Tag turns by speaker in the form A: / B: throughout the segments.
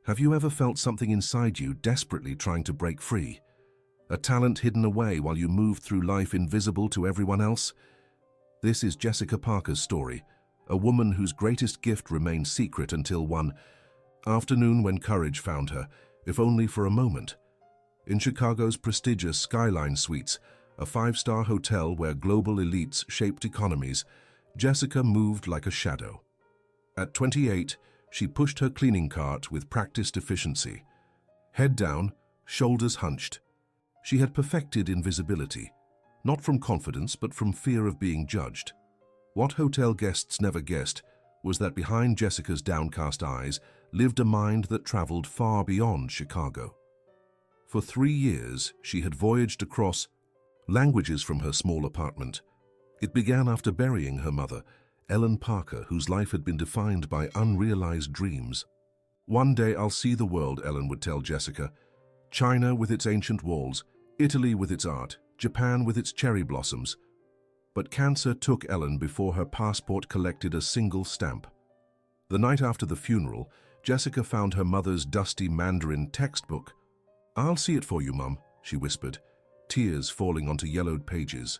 A: Have you ever felt something inside you desperately trying to break free? A talent hidden away while you move through life invisible to everyone else? This is Jessica Parker's story, a woman whose greatest gift remained secret until one afternoon when courage found her, if only for a moment. In Chicago's prestigious Skyline Suites, a five-star hotel where global elites shaped economies, Jessica moved like a shadow. At 28, she pushed her cleaning cart with practiced efficiency. Head down, shoulders hunched. She had perfected invisibility, not from confidence but from fear of being judged. What hotel guests never guessed was that behind Jessica's downcast eyes lived a mind that traveled far beyond Chicago. For 3 years, she had voyaged across languages from her small apartment. It began after burying her mother, Ellen Parker, whose life had been defined by unrealized dreams. "One day I'll see the world," Ellen would tell Jessica. "China with its ancient walls, Italy with its art, Japan with its cherry blossoms." But cancer took Ellen before her passport collected a single stamp. The night after the funeral, Jessica found her mother's dusty Mandarin textbook. "I'll see it for you, Mum," she whispered, tears falling onto yellowed pages.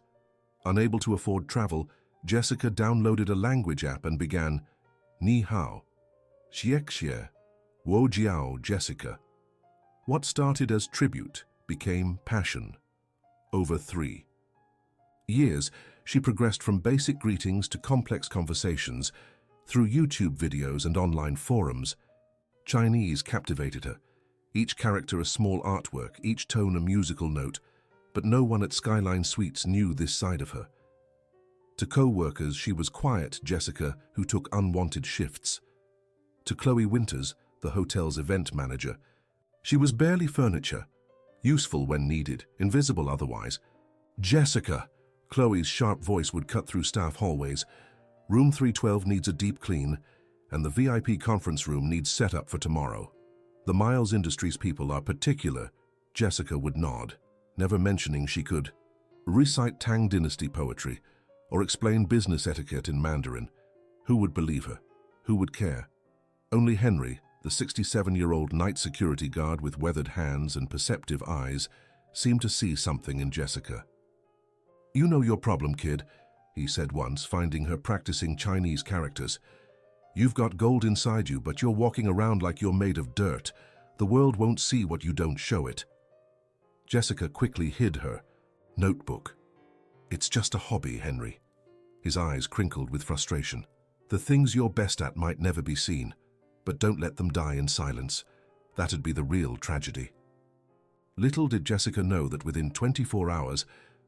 A: Unable to afford travel, Jessica downloaded a language app and began, "Ni hao, xiexie, wo jiao Jessica." What started as tribute became passion. Over 3 years, she progressed from basic greetings to complex conversations through YouTube videos and online forums. Chinese captivated her, each character a small artwork, each tone a musical note, but no one at Skyline Suites knew this side of her. To co-workers, she was quiet Jessica who took unwanted shifts. To Chloe Winters, the hotel's event manager, she was barely furniture, useful when needed, invisible otherwise. "Jessica!" Chloe's sharp voice would cut through staff hallways. "Room 312 needs a deep clean, and the VIP conference room needs set up for tomorrow." The Miles Industries people are particular. Jessica would nod, never mentioning she could recite Tang Dynasty poetry or explain business etiquette in Mandarin. Who would believe her? Who would care? Only Henry, the 67-year-old night security guard with weathered hands and perceptive eyes, seemed to see something in Jessica. "You know your problem, kid," he said once, finding her practicing Chinese characters. "You've got gold inside you, but you're walking around like you're made of dirt. The world won't see what you don't show it." Jessica quickly hid her notebook. "It's just a hobby, Henry." His eyes crinkled with frustration. "The things you're best at might never be seen, but don't let them die in silence. That'd be the real tragedy." Little did Jessica know that within 24 hours,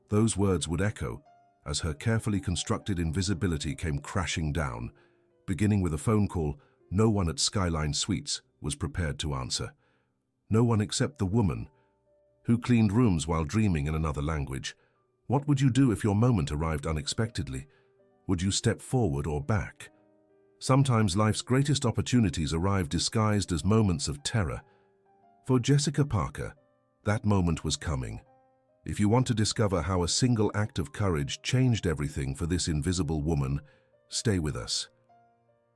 A: those words would echo as her carefully constructed invisibility came crashing down. Beginning with a phone call, no one at Skyline Suites was prepared to answer. No one except the woman who cleaned rooms while dreaming in another language. What would you do if your moment arrived unexpectedly? Would you step forward or back? Sometimes life's greatest opportunities arrive disguised as moments of terror. For Jessica Parker, that moment was coming. If you want to discover how a single act of courage changed everything for this invisible woman, stay with us.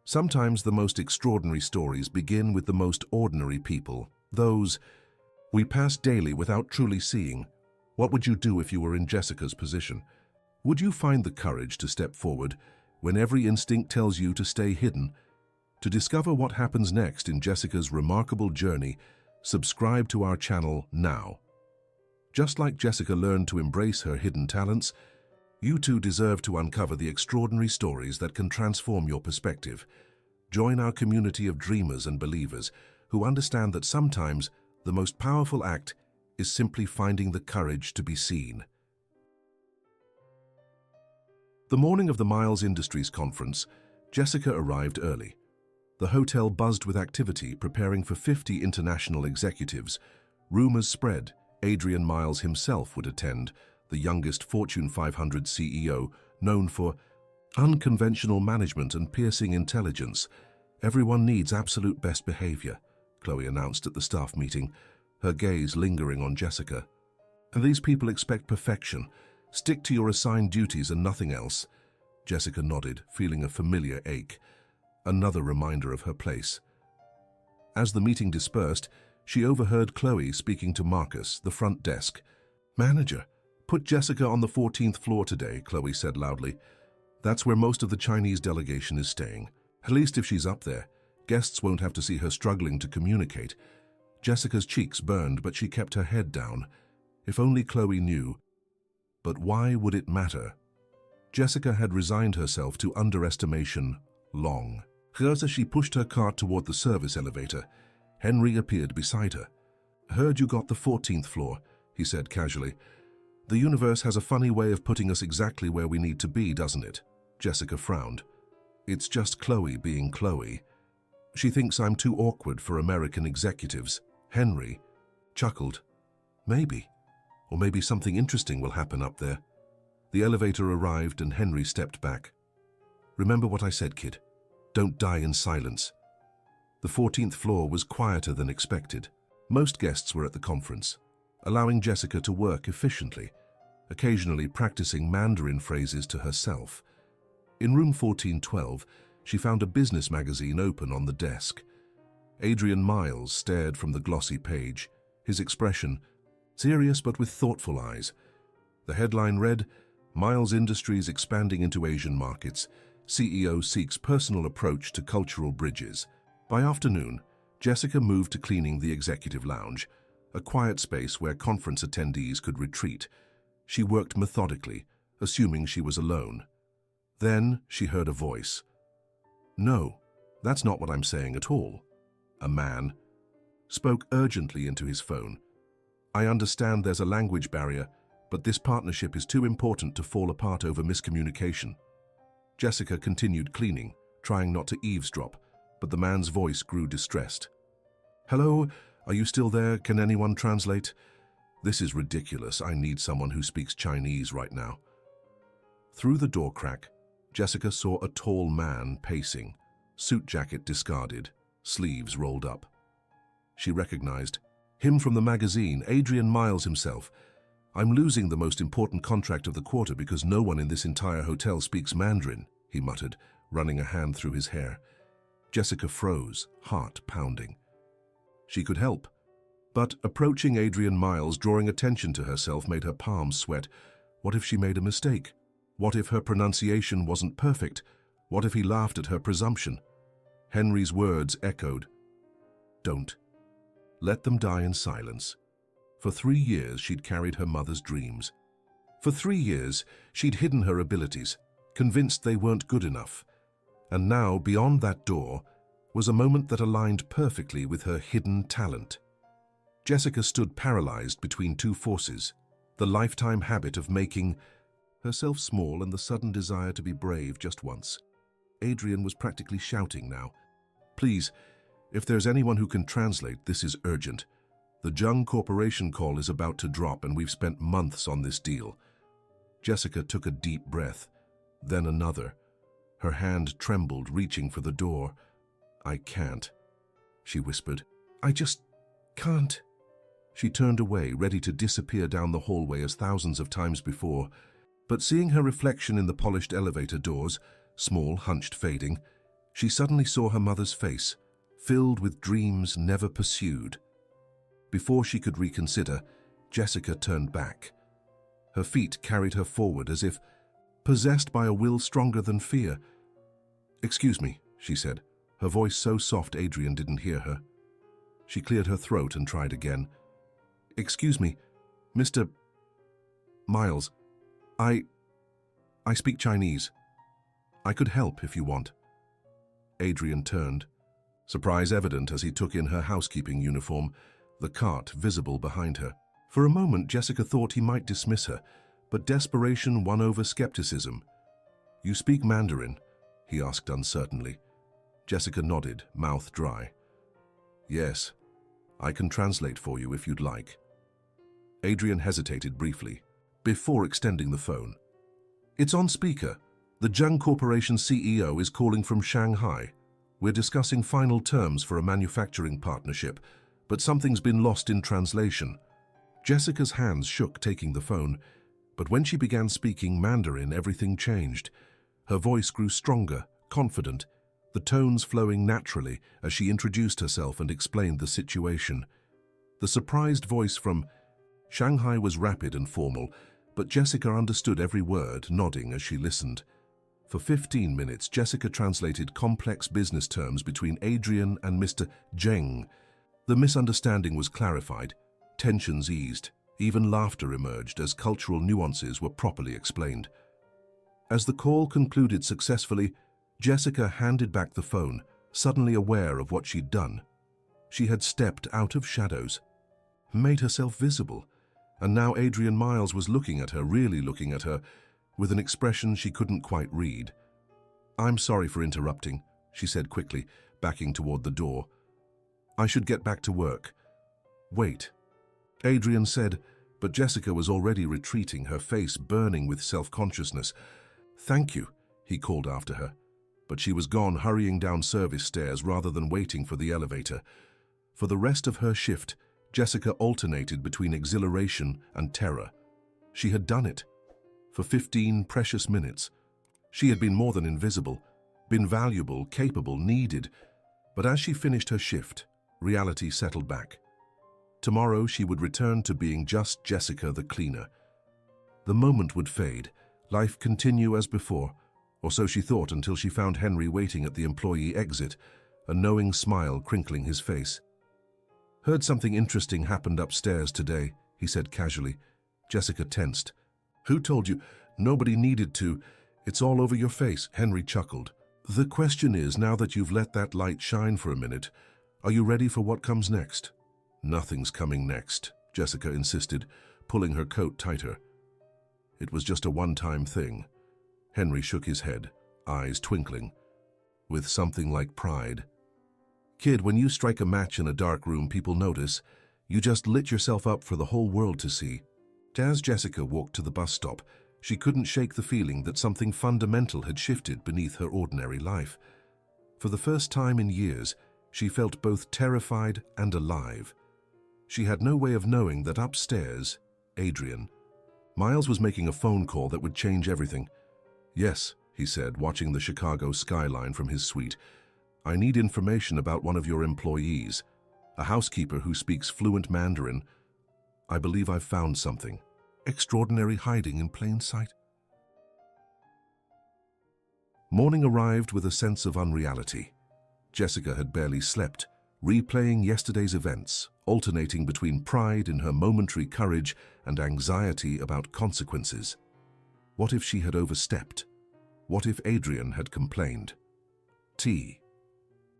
A: Sometimes the most extraordinary stories begin with the most ordinary people, those we pass daily without truly seeing. What would you do if you were in Jessica's position? Would you find the courage to step forward when every instinct tells you to stay hidden? To discover what happens next in Jessica's remarkable journey, subscribe to our channel now. Just like Jessica learned to embrace her hidden talents, you too deserve to uncover the extraordinary stories that can transform your perspective. Join our community of dreamers and believers who understand that sometimes the most powerful act is simply finding the courage to be seen. The morning of the Miles Industries conference, Jessica arrived early. The hotel buzzed with activity, preparing for 50 international executives. Rumors spread Adrian Miles himself would attend, the youngest Fortune 500 CEO, known for unconventional management and piercing intelligence. "Everyone needs absolute best behavior," Chloe announced at the staff meeting, her gaze lingering on Jessica. "And these people expect perfection. Stick to your assigned duties and nothing else." Jessica nodded, feeling a familiar ache. Another reminder of her place. As the meeting dispersed, she overheard Chloe speaking to Marcus, the front desk. "Manager, put Jessica on the 14th floor today," Chloe said loudly. "That's where most of the Chinese delegation is staying. At least if she's up there, guests won't have to see her struggling to communicate." Jessica's cheeks burned, but she kept her head down. If only Chloe knew. But why would it matter? Jessica had resigned herself to underestimation long. As she pushed her cart toward the service elevator, Henry appeared beside her. "Heard you got the 14th floor," he said casually. "The universe has a funny way of putting us exactly where we need to be, doesn't it?" Jessica frowned. "It's just Chloe being Chloe. She thinks I'm too awkward for American executives." Henry chuckled. "Maybe. Or maybe something interesting will happen up there." The elevator arrived and Henry stepped back. "Remember what I said, kid. Don't die in silence." The 14th floor was quieter than expected. Most guests were at the conference, allowing Jessica to work efficiently, occasionally practicing Mandarin phrases to herself. In room 1412, she found a business magazine open on the desk. Adrian Miles stared from the glossy page, his expression serious but with thoughtful eyes. The headline read, "Miles Industries expanding into Asian markets. CEO seeks personal approach to cultural bridges." By afternoon, Jessica moved to cleaning the executive lounge, a quiet space where conference attendees could retreat. She worked methodically, assuming she was alone. Then she heard a voice. "No, that's not what I'm saying at all." A man spoke urgently into his phone. "I understand there's a language barrier, but this partnership is too important to fall apart over miscommunication." Jessica continued cleaning, trying not to eavesdrop, but the man's voice grew distressed. "Hello, are you still there? Can anyone translate? This is ridiculous. I need someone who speaks Chinese right now." Through the door crack, Jessica saw a tall man pacing, suit jacket discarded, sleeves rolled up. She recognized him from the magazine, Adrian Miles himself. "I'm losing the most important contract of the quarter because no one in this entire hotel speaks Mandarin," he muttered, running a hand through his hair. Jessica froze, heart pounding. She could help, but approaching Adrian Miles, drawing attention to herself, made her palms sweat. What if she made a mistake? What if her pronunciation wasn't perfect? What if he laughed at her presumption? Henry's words echoed. "Don't. Let them die in silence." For 3 years, she'd carried her mother's dreams. For 3 years, she'd hidden her abilities, convinced they weren't good enough. And now, beyond that door, was a moment that aligned perfectly with her hidden talent. Jessica stood paralyzed between two forces, the lifetime habit of making herself small and the sudden desire to be brave just once. Adrian was practically shouting now. "Please, if there's anyone who can translate, this is urgent. The Jung Corporation call is about to drop and we've spent months on this deal." Jessica took a deep breath, then another. Her hand trembled, reaching for the door. "I can't," she whispered. "I just can't." She turned away, ready to disappear down the hallway as thousands of times before. But seeing her reflection in the polished elevator doors, small, hunched, fading, she suddenly saw her mother's face, filled with dreams never pursued. Before she could reconsider, Jessica turned back. Her feet carried her forward as if possessed by a will stronger than fear. "Excuse me," she said, her voice so soft Adrian didn't hear her. She cleared her throat and tried again. "Excuse me, Mr. Miles. I speak Chinese. I could help if you want." Adrian turned, surprise evident as he took in her housekeeping uniform, the cart visible behind her. For a moment, Jessica thought he might dismiss her, but desperation won over skepticism. "You speak Mandarin?" he asked uncertainly. Jessica nodded, mouth dry. "Yes, I can translate for you if you'd like." Adrian hesitated briefly, before extending the phone. "It's on speaker. The Jung Corporation CEO is calling from Shanghai. We're discussing final terms for a manufacturing partnership, but something's been lost in translation." Jessica's hands shook taking the phone, but when she began speaking Mandarin, everything changed. Her voice grew stronger, confident. the tones flowing naturally as she introduced herself and explained the situation. The surprised voice from Shanghai was rapid and formal, but Jessica understood every word, nodding as she listened. For 15 minutes, Jessica translated complex business terms between Adrian and Mr. Zheng. The misunderstanding was clarified, tensions eased, even laughter emerged as cultural nuances were properly explained. As the call concluded successfully, Jessica handed back the phone, suddenly aware of what she'd done. She had stepped out of shadows, made herself visible, and now Adrian Miles was looking at her, really looking at her, with an expression she couldn't quite read. "I'm sorry for interrupting," she said quickly, backing toward the door. "I should get back to work." "Wait," Adrian said, but Jessica was already retreating, her face burning with self-consciousness. "Thank you," he called after her, but she was gone, hurrying down service stairs rather than waiting for the elevator. For the rest of her shift, Jessica alternated between exhilaration and terror. She had done it. For 15 precious minutes. She had been more than invisible, been valuable, capable, needed. But as she finished her shift, reality settled back. Tomorrow she would return to being just Jessica the cleaner. The moment would fade, life continue as before, or so she thought until she found Henry waiting at the employee exit, a knowing smile crinkling his face. "Heard something interesting happened upstairs today," he said casually. Jessica tensed. "Who told you?" "Nobody needed to. It's all over your face," Henry chuckled. "The question is, now that you've let that light shine for a minute, are you ready for what comes next?" "Nothing's coming next," Jessica insisted, pulling her coat tighter. "It was just a one-time thing." Henry shook his head, eyes twinkling, with something like pride. "Kid, when you strike a match in a dark room, people notice. You just lit yourself up for the whole world to see." As Jessica walked to the bus stop, she couldn't shake the feeling that something fundamental had shifted beneath her ordinary life. For the first time in years, she felt both terrified and alive. She had no way of knowing that upstairs, Adrian Miles was making a phone call that would change everything. "Yes," he said, watching the Chicago skyline from his suite. "I need information about one of your employees, a housekeeper who speaks fluent Mandarin. I believe I've found something extraordinary hiding in plain sight." Morning arrived with a sense of unreality. Jessica had barely slept, replaying yesterday's events, alternating between pride in her momentary courage and anxiety about consequences. What if she had overstepped? What if Adrian had complained?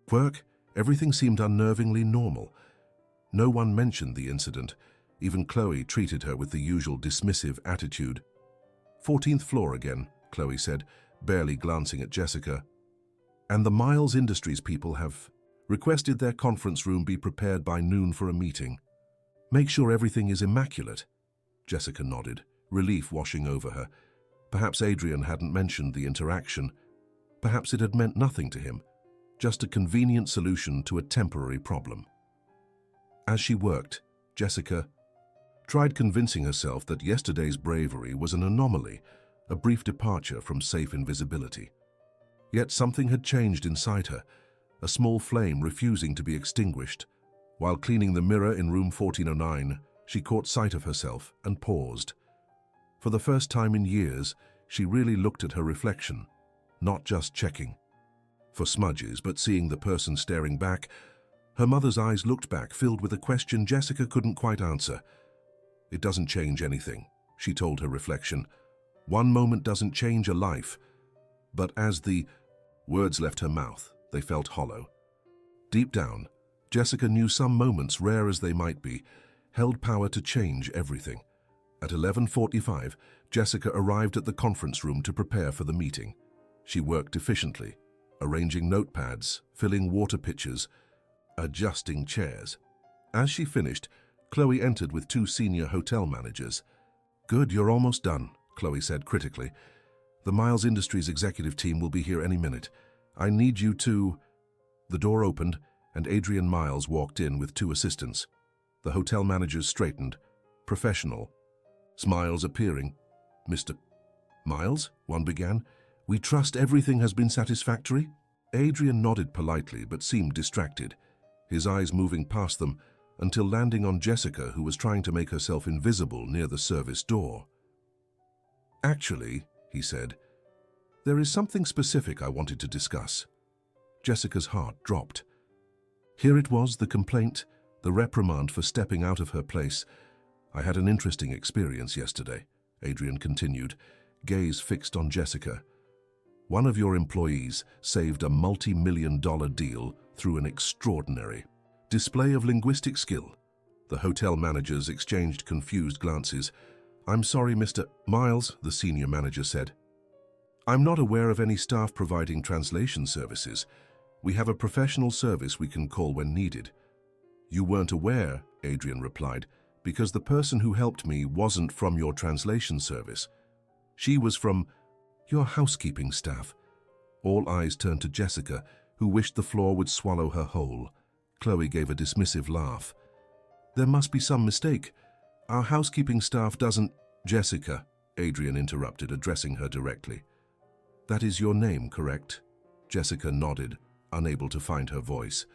A: Work, everything seemed unnervingly normal. No one mentioned the incident. Even Chloe treated her with the usual dismissive attitude. 14th floor again, Chloe said, barely glancing at Jessica. "And the Miles Industries people have requested their conference room be prepared by noon for a meeting. Make sure everything is immaculate." Jessica nodded, relief washing over her. Perhaps Adrian hadn't mentioned the interaction. Perhaps it had meant nothing to him, just a convenient solution to a temporary problem. As she worked, Jessica tried convincing herself that yesterday's bravery was an anomaly, a brief departure from safe invisibility. Yet something had changed inside her, a small flame refusing to be extinguished. While cleaning the mirror in room 1409, she caught sight of herself and paused. For the first time in years, she really looked at her reflection, not just checking for smudges, but seeing the person staring back. Her mother's eyes looked back, filled with a question Jessica couldn't quite answer. "It doesn't change anything," she told her reflection. "One moment doesn't change a life." But as the words left her mouth, they felt hollow. Deep down, Jessica knew some moments, rare as they might be, held power to change everything. At 11:45, Jessica arrived at the conference room to prepare for the meeting. She worked efficiently, arranging notepads, filling water pitchers, adjusting chairs. As she finished, Chloe entered with 2 senior hotel managers. "Good, you're almost done," Chloe said critically. "The Miles Industries executive team will be here any minute. I need you to—" The door opened, and Adrian Miles walked in with 2 assistants. The hotel managers straightened, professional, smiles appearing. "Mr. Miles," one began, "we trust everything has been satisfactory." Adrian nodded politely but seemed distracted, his eyes moving past them until landing on Jessica, who was trying to make herself invisible near the service door. "Actually," he said, "there is something specific I wanted to discuss." Jessica's heart dropped. Here it was, the complaint, the reprimand for stepping out of her place. "I had an interesting experience yesterday," Adrian continued, gaze fixed on Jessica. "One of your employees saved a multi-million-dollar deal through an extraordinary display of linguistic skill." The hotel managers exchanged confused glances. "I'm sorry, Mr. Miles," the senior manager said. "I'm not aware of any staff providing translation services. We have a professional service we can call when needed." "You weren't aware," Adrian replied, "because the person who helped me wasn't from your translation service. She was from your housekeeping staff." All eyes turned to Jessica, who wished the floor would swallow her whole. Chloe gave a dismissive laugh. "There must be some mistake. Our housekeeping staff doesn't—" "Jessica," Adrian interrupted, addressing her directly. "That is your name, correct?" Jessica nodded, unable to find her voice.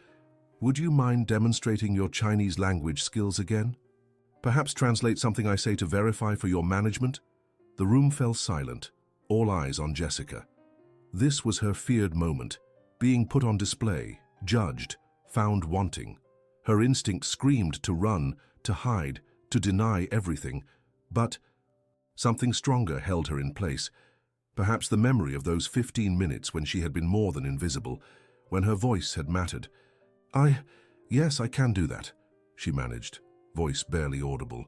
A: "Would you mind demonstrating your Chinese language skills again? Perhaps translate something I say to verify for your management?" The room fell silent, all eyes on Jessica. This was her feared moment, being put on display, judged, found wanting. Her instinct screamed to run, to hide, to deny everything, but something stronger held her in place. Perhaps the memory of those 15 minutes when she had been more than invisible, when her voice had mattered. Yes, I can do that," she managed, voice barely audible.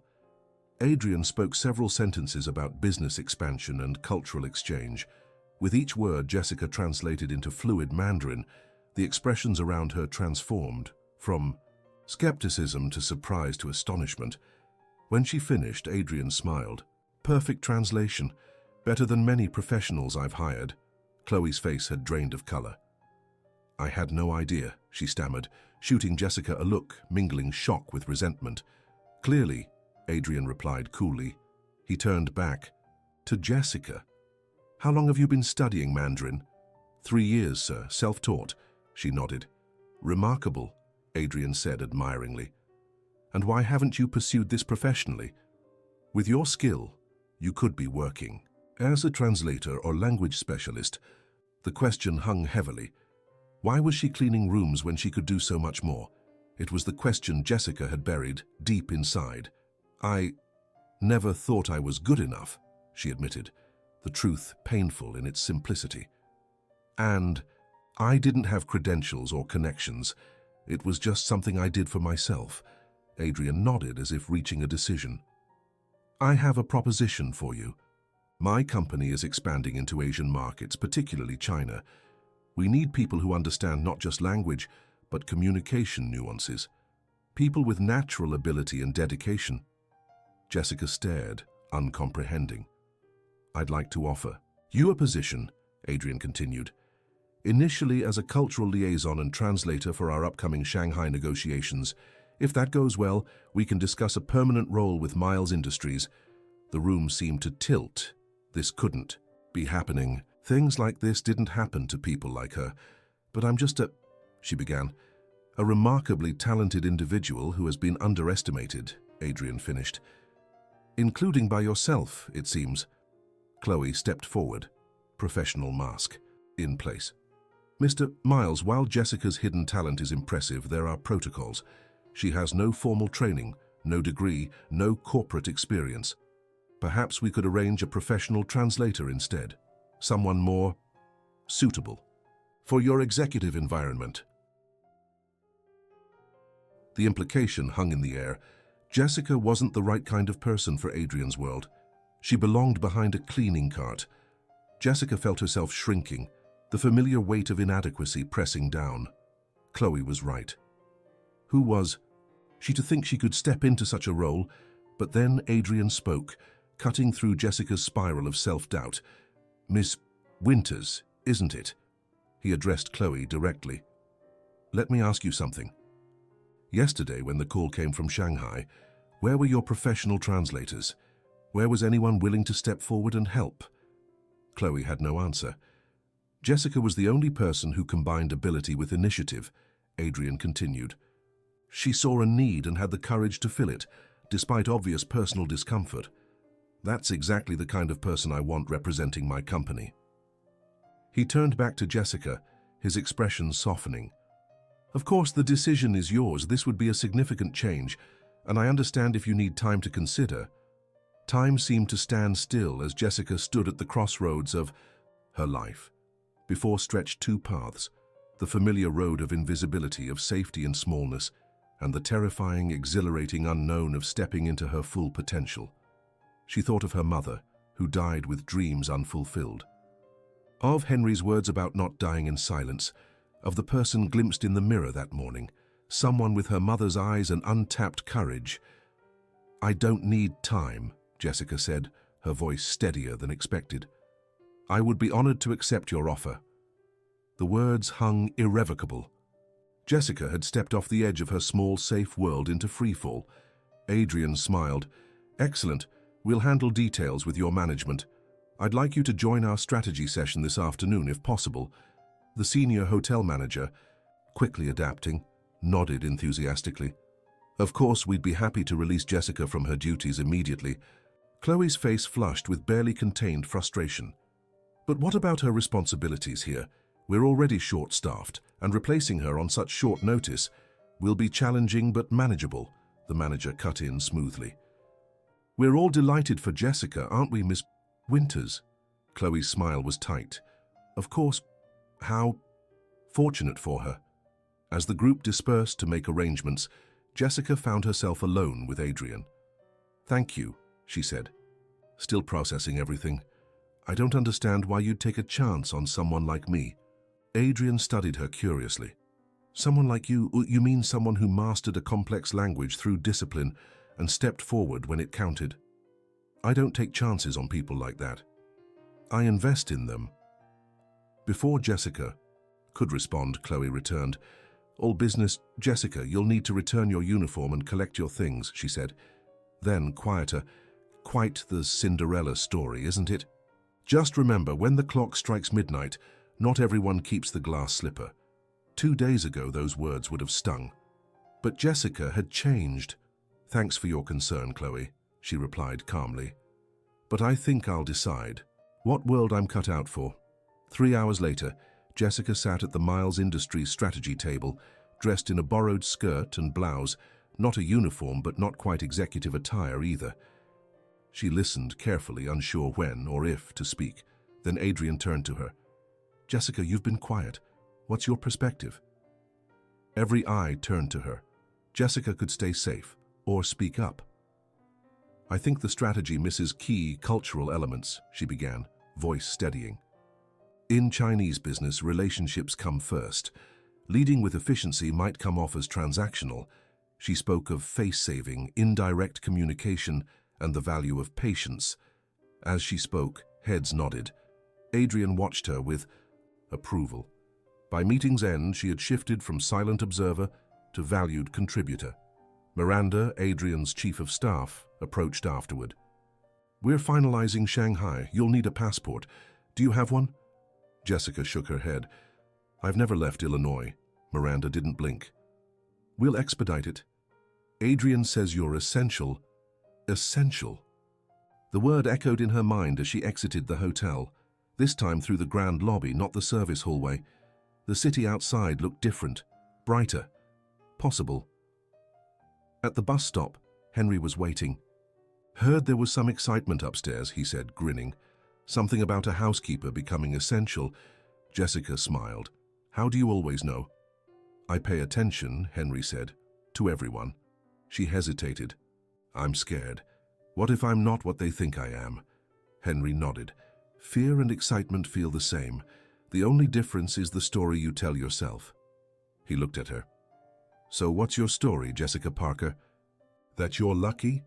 A: Adrian spoke several sentences about business expansion and cultural exchange. With each word Jessica translated into fluid Mandarin, the expressions around her transformed, from skepticism to surprise to astonishment. When she finished, Adrian smiled. "Perfect translation. Better than many professionals I've hired." Chloe's face had drained of color. "I had no idea," she stammered, shooting Jessica a look, mingling shock with resentment. "Clearly," Adrian replied coolly. He turned back. "To Jessica. How long have you been studying Mandarin?" 3 years, sir, self-taught." She nodded. "Remarkable," Adrian said admiringly. "And why haven't you pursued this professionally? With your skill, you could be working as a translator or language specialist." The question hung heavily. Why was she cleaning rooms when she could do so much more? It was the question Jessica had buried deep inside. "I never thought I was good enough," she admitted, the truth painful in its simplicity. "And I didn't have credentials or connections. It was just something I did for myself." Adrian nodded as if reaching a decision. "I have a proposition for you. My company is expanding into Asian markets, particularly China. We need people who understand not just language, but communication nuances. People with natural ability and dedication." Jessica stared, uncomprehending. "I'd like to offer you a position," Adrian continued. "Initially as a cultural liaison and translator for our upcoming Shanghai negotiations. If that goes well, we can discuss a permanent role with Miles Industries." The room seemed to tilt. This couldn't be happening. Things like this didn't happen to people like her. "But I'm just she began. "A remarkably talented individual who has been underestimated," Adrian finished. "Including by yourself, it seems." Chloe stepped forward, professional mask in place. "Mr. Miles, while Jessica's hidden talent is impressive, there are protocols. She has no formal training, no degree, no corporate experience. Perhaps we could arrange a professional translator instead. Someone more suitable for your executive environment." The implication hung in the air. Jessica wasn't the right kind of person for Adrian's world. She belonged behind a cleaning cart. Jessica felt herself shrinking, the familiar weight of inadequacy pressing down. Chloe was right. Who was she to think she could step into such a role? But then Adrian spoke, cutting through Jessica's spiral of self-doubt. "Miss Winters, isn't it?" He addressed Chloe directly. "Let me ask you something. Yesterday, when the call came from Shanghai, where were your professional translators? Where was anyone willing to step forward and help?" Chloe had no answer. Jessica was the only person who combined ability with initiative, Adrian continued. She saw a need and had the courage to fill it, despite obvious personal discomfort. That's exactly the kind of person I want representing my company. He turned back to Jessica, his expression softening. Of course, the decision is yours. This would be a significant change, and I understand if you need time to consider. Time seemed to stand still as Jessica stood at the crossroads of her life. Before stretched two paths, the familiar road of invisibility, of safety and smallness, and the terrifying, exhilarating unknown of stepping into her full potential. She thought of her mother, who died with dreams unfulfilled. Of Henry's words about not dying in silence, of the person glimpsed in the mirror that morning, someone with her mother's eyes and untapped courage. "I don't need time," Jessica said, her voice steadier than expected. "I would be honored to accept your offer." The words hung irrevocable. Jessica had stepped off the edge of her small, safe world into freefall. Adrian smiled. "Excellent. We'll handle details with your management. I'd like you to join our strategy session this afternoon, if possible." The senior hotel manager, quickly adapting, nodded enthusiastically. Of course, we'd be happy to release Jessica from her duties immediately. Chloe's face flushed with barely contained frustration. "But what about her responsibilities here? We're already short-staffed, and replacing her on such short notice will be challenging but manageable," the manager cut in smoothly. "We're all delighted for Jessica, aren't we, Miss Winters?" Chloe's smile was tight. "Of course. How fortunate for her." As the group dispersed to make arrangements, Jessica found herself alone with Adrian. "Thank you," she said, still processing everything. "I don't understand why you'd take a chance on someone like me." Adrian studied her curiously. "Someone like you? You mean someone who mastered a complex language through discipline and stepped forward when it counted?" "I don't take chances on people like that. I invest in them." Before Jessica could respond, Chloe returned. "All business, Jessica, you'll need to return your uniform and collect your things," she said. Then, quieter, "Quite the Cinderella story, isn't it? Just remember, when the clock strikes midnight, not everyone keeps the glass slipper." 2 days ago, those words would have stung. But Jessica had changed. "Thanks for your concern, Chloe," she replied calmly. "But I think I'll decide what world I'm cut out for." 3 hours later, Jessica sat at the Miles Industries strategy table, dressed in a borrowed skirt and blouse, not a uniform but not quite executive attire either. She listened carefully, unsure when or if to speak. Then Adrian turned to her. "Jessica, you've been quiet. What's your perspective?" Every eye turned to her. Jessica could stay safe or speak up. "I think the strategy misses key cultural elements," she began, voice steadying. "In Chinese business, relationships come first. Leading with efficiency might come off as transactional." She spoke of face-saving, indirect communication, and the value of patience. As she spoke, heads nodded. Adrian watched her with approval. By meeting's end, she had shifted from silent observer to valued contributor. Miranda, Adrian's chief of staff, approached afterward. "We're finalizing Shanghai. You'll need a passport. Do you have one?" Jessica shook her head. "I've never left Illinois." Miranda didn't blink. "We'll expedite it." "Adrian says you're essential." Essential. The word echoed in her mind as she exited the hotel, this time through the grand lobby, not the service hallway. The city outside looked different, brighter, possible. At the bus stop, Henry was waiting. "Heard there was some excitement upstairs," he said, grinning. "Something about a housekeeper becoming essential." Jessica smiled. "How do you always know?" "I pay attention," Henry said, "to everyone." She hesitated. "I'm scared. What if I'm not what they think I am?" Henry nodded. "Fear and excitement feel the same. The only difference is the story you tell yourself." He looked at her. "So what's your story, Jessica Parker? That you're lucky?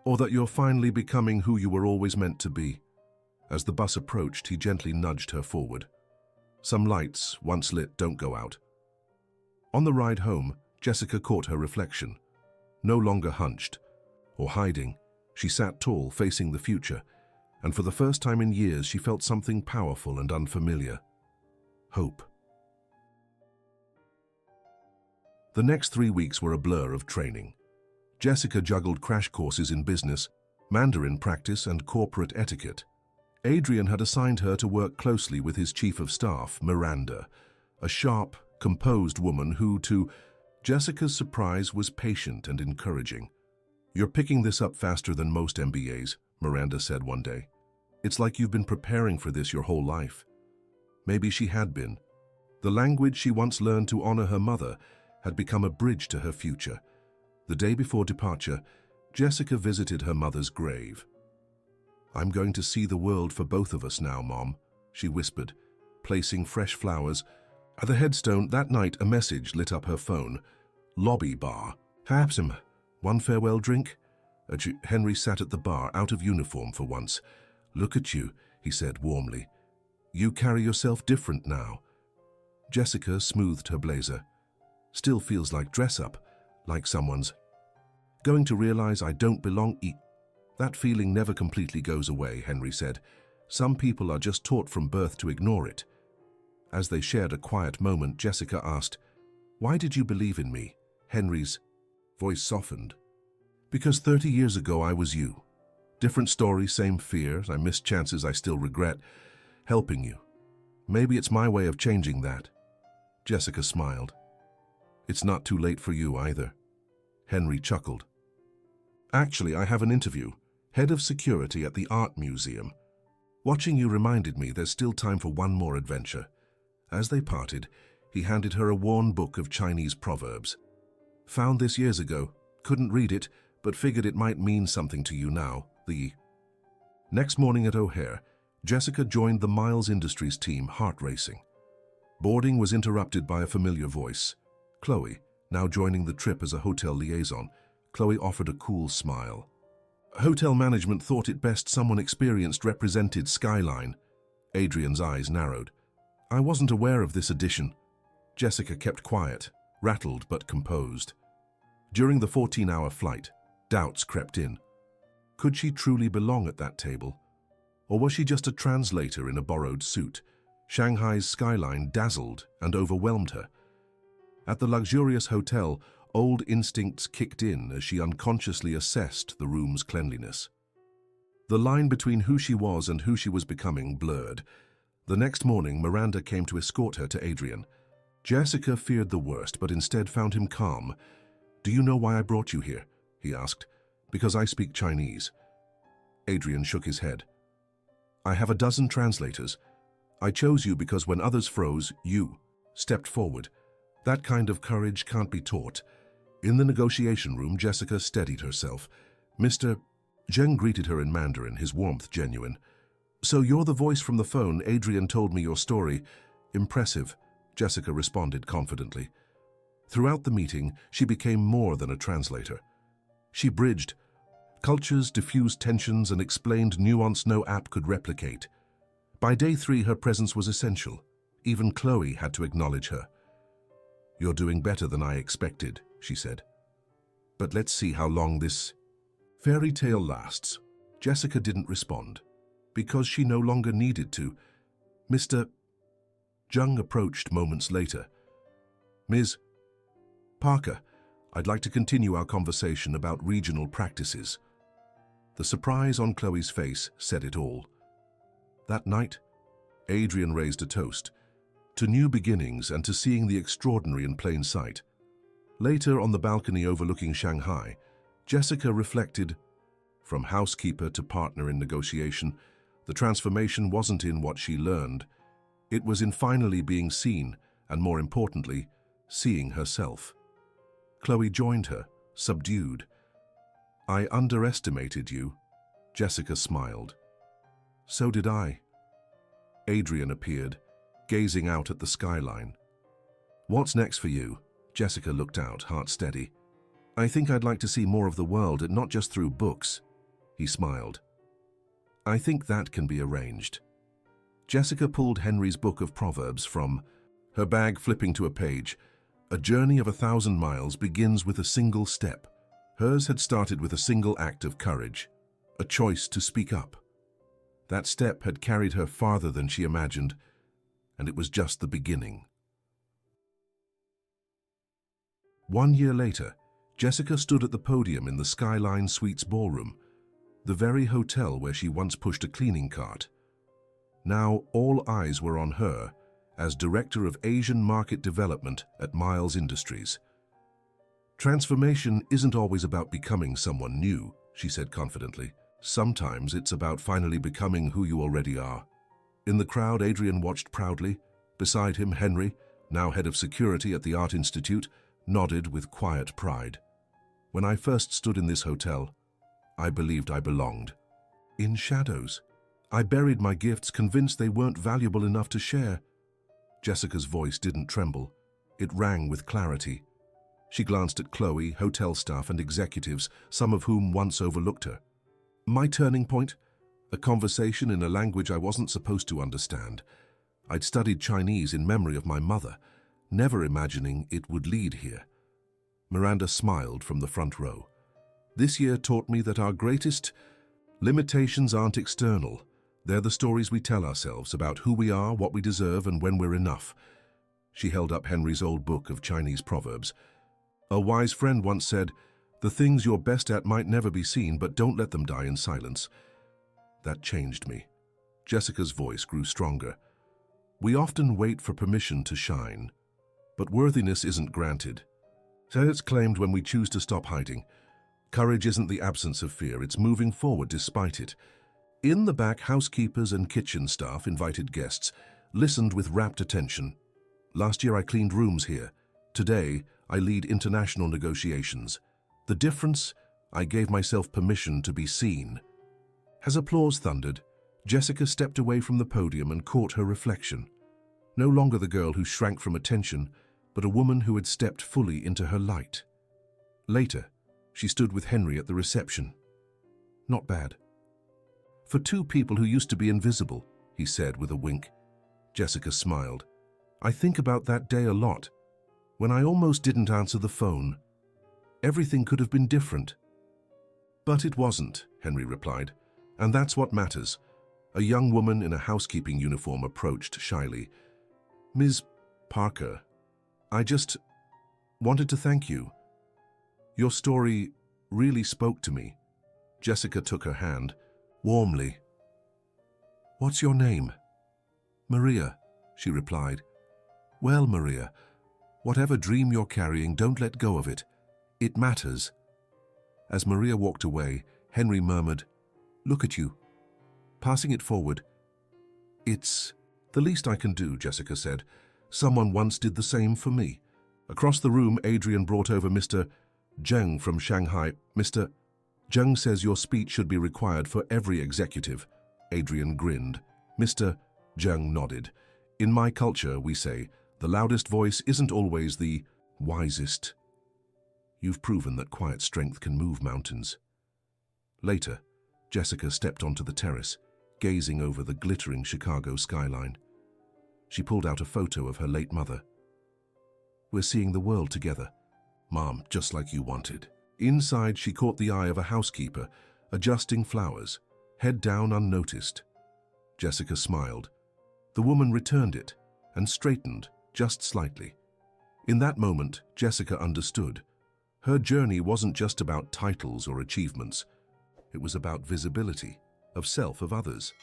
A: Or that you're finally becoming who you were always meant to be?" As the bus approached, he gently nudged her forward. "Some lights, once lit, don't go out." On the ride home, Jessica caught her reflection. No longer hunched or hiding, she sat tall, facing the future, and for the first time in years she felt something powerful and unfamiliar. hope. The next 3 weeks were a blur of training. Jessica juggled crash courses in business, Mandarin practice, and corporate etiquette. Adrian had assigned her to work closely with his chief of staff, Miranda, a sharp, composed woman who, to Jessica's surprise, was patient and encouraging. "You're picking this up faster than most MBAs," Miranda said one day. "It's like you've been preparing for this your whole life." Maybe she had been. The language she once learned to honor her mother had become a bridge to her future. The day before departure, Jessica visited her mother's grave. "I'm going to see the world for both of us now, Mom," she whispered, placing fresh flowers. At the headstone that night, a message lit up her phone. "Lobby bar. Perhaps one farewell drink?" Henry sat at the bar, out of uniform for once. "Look at you," he said warmly. "You carry yourself different now." Jessica smoothed her blazer. "Still feels like dress-up, like someone's going to realize I don't belong." "That feeling never completely goes away," Henry said. "Some people are just taught from birth to ignore it." As they shared a quiet moment, Jessica asked, "Why did you believe in me?" Henry's voice softened. "Because 30 years ago I was you. Different story, same fears. I missed chances I still regret. Helping you. Maybe it's my way of changing that." Jessica smiled. "It's not too late for you either." Henry chuckled. "Actually, I have an interview. Head of security at the art museum. Watching you reminded me there's still time for one more adventure." As they parted, he handed her a worn book of Chinese proverbs. "Found this years ago. Couldn't read it, but figured it might mean something to you now." The next morning at O'Hare, Jessica joined the Miles Industries team, heart racing. Boarding was interrupted by a familiar voice. Chloe, now joining the trip as a hotel liaison. Chloe offered a cool smile. "Hotel management thought it best someone experienced represented Skyline." Adrian's eyes narrowed. "I wasn't aware of this addition." Jessica kept quiet, rattled but composed. During the 14-hour flight, doubts crept in. Could she truly belong at that table? Or was she just a translator in a borrowed suit? Shanghai's skyline dazzled and overwhelmed her. At the luxurious hotel, old instincts kicked in as she unconsciously assessed the room's cleanliness. The line between who she was and who she was becoming blurred. The next morning, Miranda came to escort her to Adrian. Jessica feared the worst, but instead found him calm. "Do you know why I brought you here?" he asked. "Because I speak Chinese." Adrian shook his head. "I have a dozen translators. I chose you because when others froze, you stepped forward. That kind of courage can't be taught." In the negotiation room, Jessica steadied herself. "Mr. Zheng," greeted her in Mandarin, his warmth genuine. "So you're the voice from the phone. Adrian told me your story." "Impressive," Jessica responded confidently. Throughout the meeting, she became more than a translator. She bridged cultures, diffused tensions, and explained nuance no app could replicate. By day 3, her presence was essential. Even Chloe had to acknowledge her. "You're doing better than I expected," she said. "But let's see how long this fairy tale lasts." Jessica didn't respond, because she no longer needed to. Mr. Zheng approached moments later. "Ms. Parker, I'd like to continue our conversation about regional practices." The surprise on Chloe's face said it all. That night, Adrian raised a toast to new beginnings and to seeing the extraordinary in plain sight. Later, on the balcony overlooking Shanghai, Jessica reflected, from housekeeper to partner in negotiation, the transformation wasn't in what she learned. It was in finally being seen, and more importantly, seeing herself. Chloe joined her, subdued. "I underestimated you." Jessica smiled. "So did I." Adrian appeared, gazing out at the skyline. "What's next for you?" Jessica looked out, heart steady. "I think I'd like to see more of the world, and not just through books." He smiled. "I think that can be arranged." Jessica pulled Henry's book of proverbs from her bag, flipping to a page. "A journey of 1,000 miles begins with a single step." Hers had started with a single act of courage, a choice to speak up. That step had carried her farther than she imagined. and it was just the beginning. 1 year later, Jessica stood at the podium in the Skyline Suites ballroom, the very hotel where she once pushed a cleaning cart. Now all eyes were on her as Director of Asian Market Development at Miles Industries. "Transformation isn't always about becoming someone new," she said confidently. "Sometimes it's about finally becoming who you already are." In the crowd, Adrian watched proudly. Beside him, Henry, now head of security at the Art Institute, nodded with quiet pride. "When I first stood in this hotel, I believed I belonged. In shadows. I buried my gifts, convinced they weren't valuable enough to share." Jessica's voice didn't tremble. It rang with clarity. She glanced at Chloe, hotel staff and executives, some of whom once overlooked her. "My turning point? A conversation in a language I wasn't supposed to understand. I'd studied Chinese in memory of my mother, never imagining it would lead here." Miranda smiled from the front row. "This year taught me that our greatest limitations aren't external. They're the stories we tell ourselves about who we are, what we deserve, and when we're enough." She held up Henry's old book of Chinese proverbs. "A wise friend once said, 'The things you're best at might never be seen, but don't let them die in silence.'" That changed me. Jessica's voice grew stronger. "We often wait for permission to shine, but worthiness isn't granted. So it's claimed when we choose to stop hiding. Courage isn't the absence of fear, it's moving forward despite it." In the back, housekeepers and kitchen staff, invited guests, listened with rapt attention. "Last year I cleaned rooms here. Today, I lead international negotiations. The difference? I gave myself permission to be seen." As applause thundered, Jessica stepped away from the podium and caught her reflection. No longer the girl who shrank from attention, but a woman who had stepped fully into her light. Later, she stood with Henry at the reception. "Not bad. For two people who used to be invisible," he said with a wink. Jessica smiled. "I think about that day a lot, when I almost didn't answer the phone. Everything could have been different." "But it wasn't," Henry replied, "and that's what matters." A young woman in a housekeeping uniform approached shyly. "Ms. Parker, I just wanted to thank you. Your story really spoke to me." Jessica took her hand warmly. "What's your name?" "Maria," she replied. "Well, Maria, whatever dream you're carrying, don't let go of it. It matters." As Maria walked away, Henry murmured, "Look at you." Passing it forward, "It's the least I can do," Jessica said. "Someone once did the same for me." Across the room, Adrian brought over Mr. Zheng from Shanghai. "Mr. Zheng says your speech should be required for every executive." Adrian grinned. Mr. Zheng nodded. "In my culture, we say, the loudest voice isn't always the wisest." You've proven that quiet strength can move mountains. Later, Jessica stepped onto the terrace, gazing over the glittering Chicago skyline. She pulled out a photo of her late mother. "We're seeing the world together, Mom, just like you wanted." Inside, she caught the eye of a housekeeper, adjusting flowers, head down unnoticed. Jessica smiled. The woman returned it and straightened just slightly. In that moment, Jessica understood. Her journey wasn't just about titles or achievements. It was about visibility, of self, of others.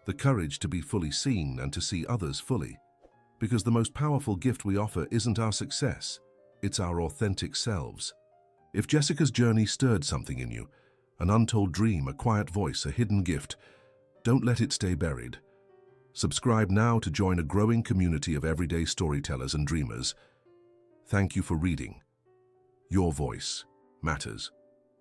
A: The courage to be fully seen and to see others fully. Because the most powerful gift we offer isn't our success, it's our authentic selves. If Jessica's journey stirred something in you, an untold dream, a quiet voice, a hidden gift, don't let it stay buried. Subscribe now to join a growing community of everyday storytellers and dreamers. Thank you for reading. Your voice matters,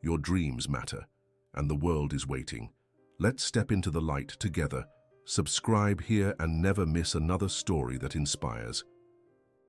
A: your dreams matter, and the world is waiting. Let's step into the light together. Subscribe here and never miss another story that inspires.